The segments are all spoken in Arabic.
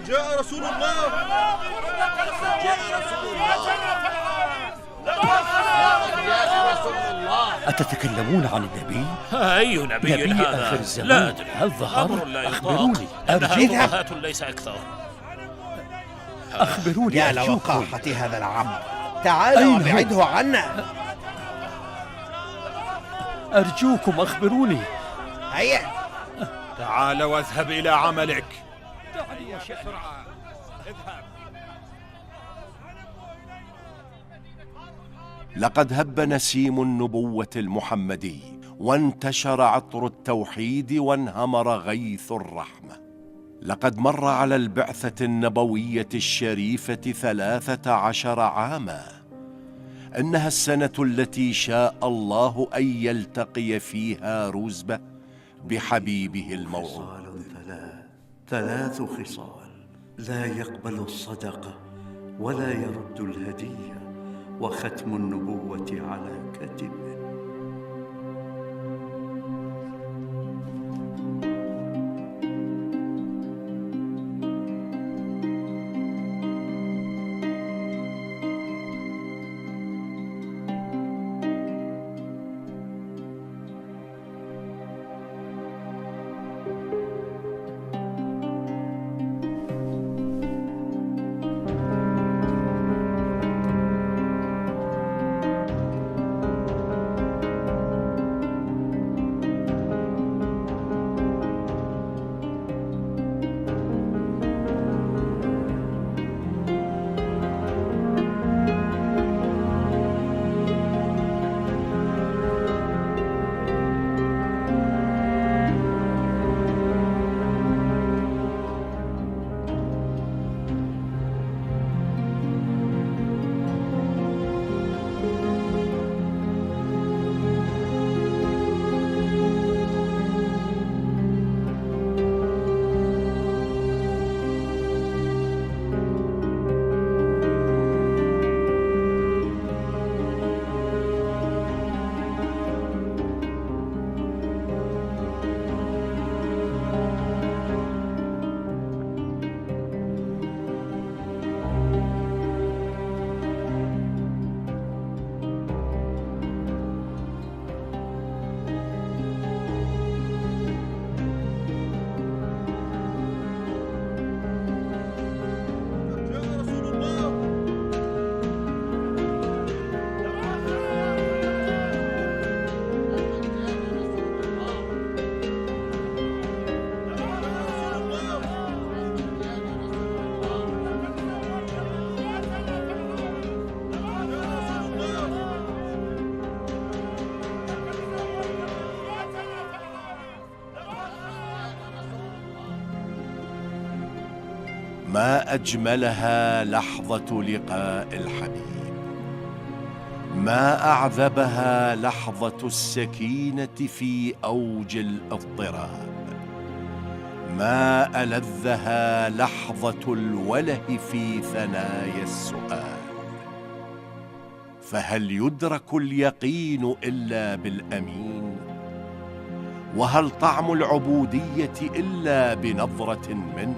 جاء رسول الله. جاء رسول الله. أتتكلمون عن النبي؟ أي نبي هذا؟ آخر الزمان. لا أدري. هل ظهر؟ أخبروني. أرجوكم. ليس أكثر. أخبروني. يا لوقاحة هذا العبد، تعالوا وابعده عنا. أرجوكم أخبروني. هيا تعال واذهب إلى عملك. لقد هب نسيم النبوة المحمدي، وانتشر عطر التوحيد، وانهمر غيث الرحمة. لقد مر على البعثة النبوية الشريفة 13 عاما. إنها السنة التي شاء الله أن يلتقي فيها روزبة بحبيبه الموعود. ثلاث خصال: لا يقبل الصدقة، ولا يرد الهدية، وختم النبوة على كتبه. ما أجملها لحظة لقاء الحبيب، ما أعذبها لحظة السكينة في أوج الاضطراب، ما ألذها لحظة الوله في ثنايا السؤال. فهل يدرك اليقين إلا بالأمين؟ وهل طعم العبودية إلا بنظرة منه؟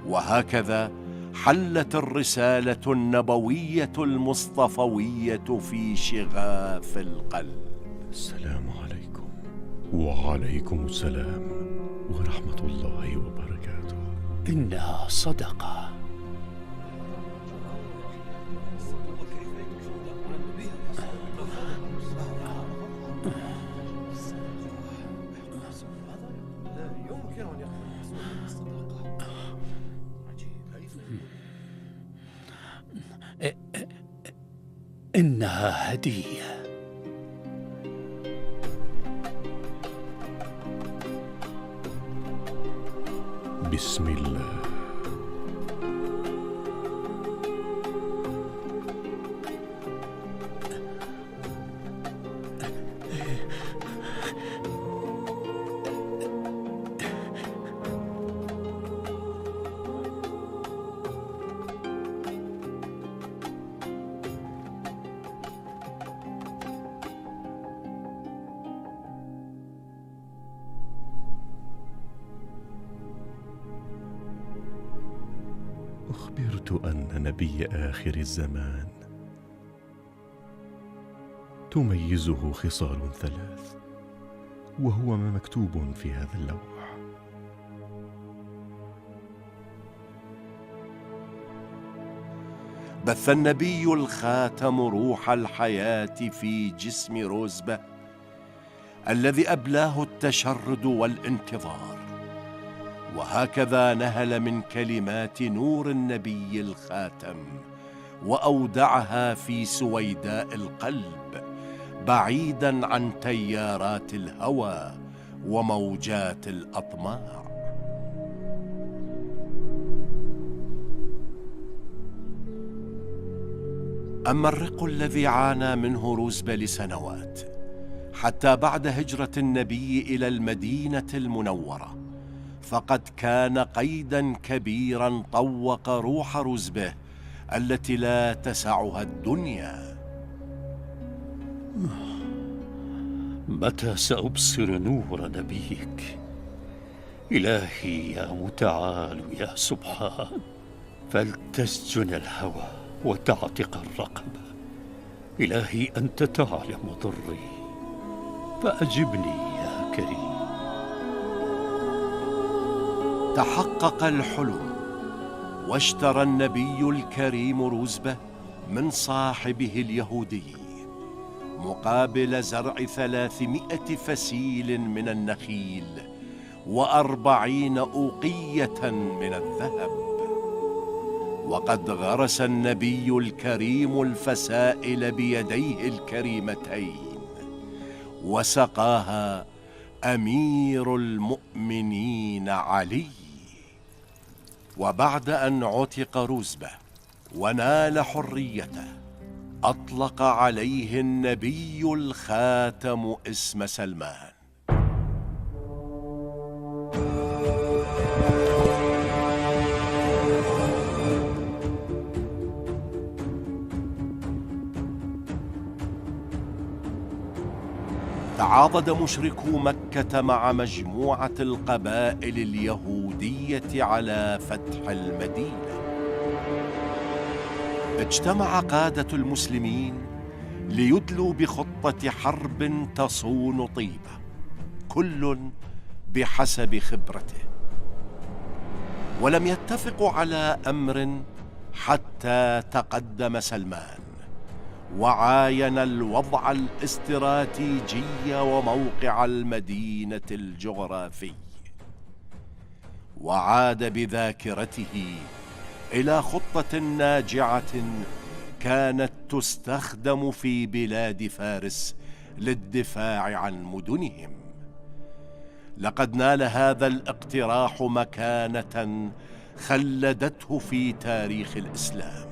وهكذا حلت الرسالة النبوية المصطفوية في شغاف القلب. السلام عليكم. وعليكم السلام ورحمة الله وبركاته. إنها صدقة. إنها هدية. بسم الله. أخبرت أن نبي آخر الزمان تميزه خصال 3، وهو ما مكتوب في هذا اللوح. بث النبي الخاتم روح الحياة في جسم روزبة الذي أبلاه التشرد والانتظار، وهكذا نهل من كلمات نور النبي الخاتم وأودعها في سويداء القلب بعيداً عن تيارات الهوى وموجات الأطماع. أما الرق الذي عانى منه روزبة لسنوات حتى بعد هجرة النبي إلى المدينة المنورة، فقد كان قيداً كبيراً طوق روح روزبة التي لا تسعها الدنيا. متى سأبصر نور نبيك؟ إلهي يا متعال يا سبحان، فلتسجن الهوى وتعتق الرقبة. إلهي أنت تعلم ضري، فأجبني يا كريم. تحقق الحلم، واشترى النبي الكريم روزبة من صاحبه اليهودي مقابل زرع 300 فسيل من النخيل و40 أوقية من الذهب. وقد غرس النبي الكريم الفسائل بيديه الكريمتين، وسقاها أمير المؤمنين علي. وبعد أن عتق روزبة ونال حريته، أطلق عليه النبي الخاتم اسم سلمان. تعاضد مشركو مكة مع مجموعة القبائل اليهودية على فتح المدينة. اجتمع قادة المسلمين ليدلوا بخطة حرب تصون طيبة، كل بحسب خبرته، ولم يتفقوا على أمر حتى تقدم سلمان وعاين الوضع الاستراتيجي وموقع المدينة الجغرافي، وعاد بذاكرته إلى خطة ناجعة كانت تستخدم في بلاد فارس للدفاع عن مدنهم. لقد نال هذا الاقتراح مكانة خلدته في تاريخ الإسلام.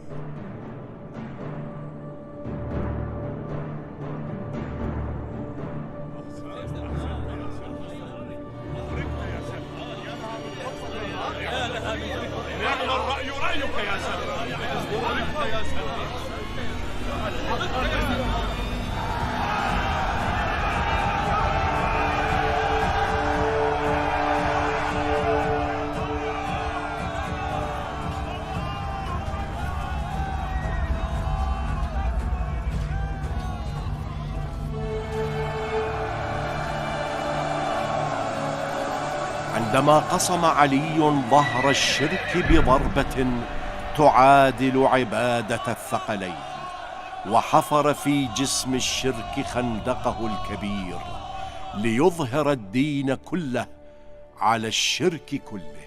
عندما قصم علي ظهر الشرك بضربة تعادل عبادة الثقلين، وحفر في جسم الشرك خندقه الكبير ليظهر الدين كله على الشرك كله.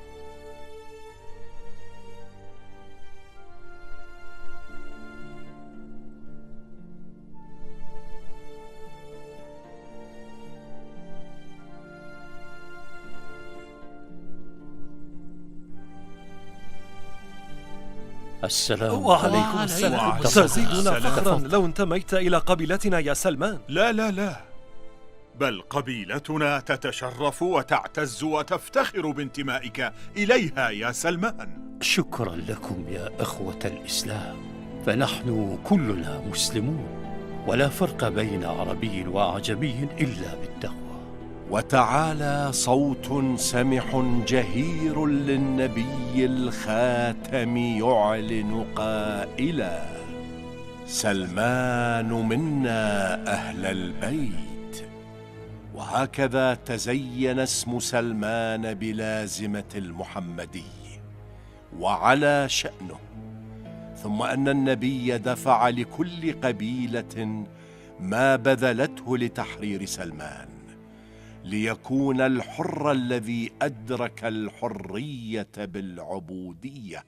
السلام وعليكم السلام. تزيدنا فخرا لو انتميت إلى قبيلتنا يا سلمان. لا لا لا، بل قبيلتنا تتشرف وتعتز وتفتخر بانتمائك إليها يا سلمان. شكرا لكم يا أخوة الإسلام، فنحن كلنا مسلمون، ولا فرق بين عربي وأعجمي إلا بالتقوى. وتعالى صوت سمح جهير للنبي الخاتم يعلن قائلا: سلمان منا أهل البيت. وهكذا تزين اسم سلمان بلازمة المحمدي وعلى شأنه، ثم أن النبي دفع لكل قبيلة ما بذلته لتحرير سلمان، ليكون الحر الذي أدرك الحرية بالعبودية.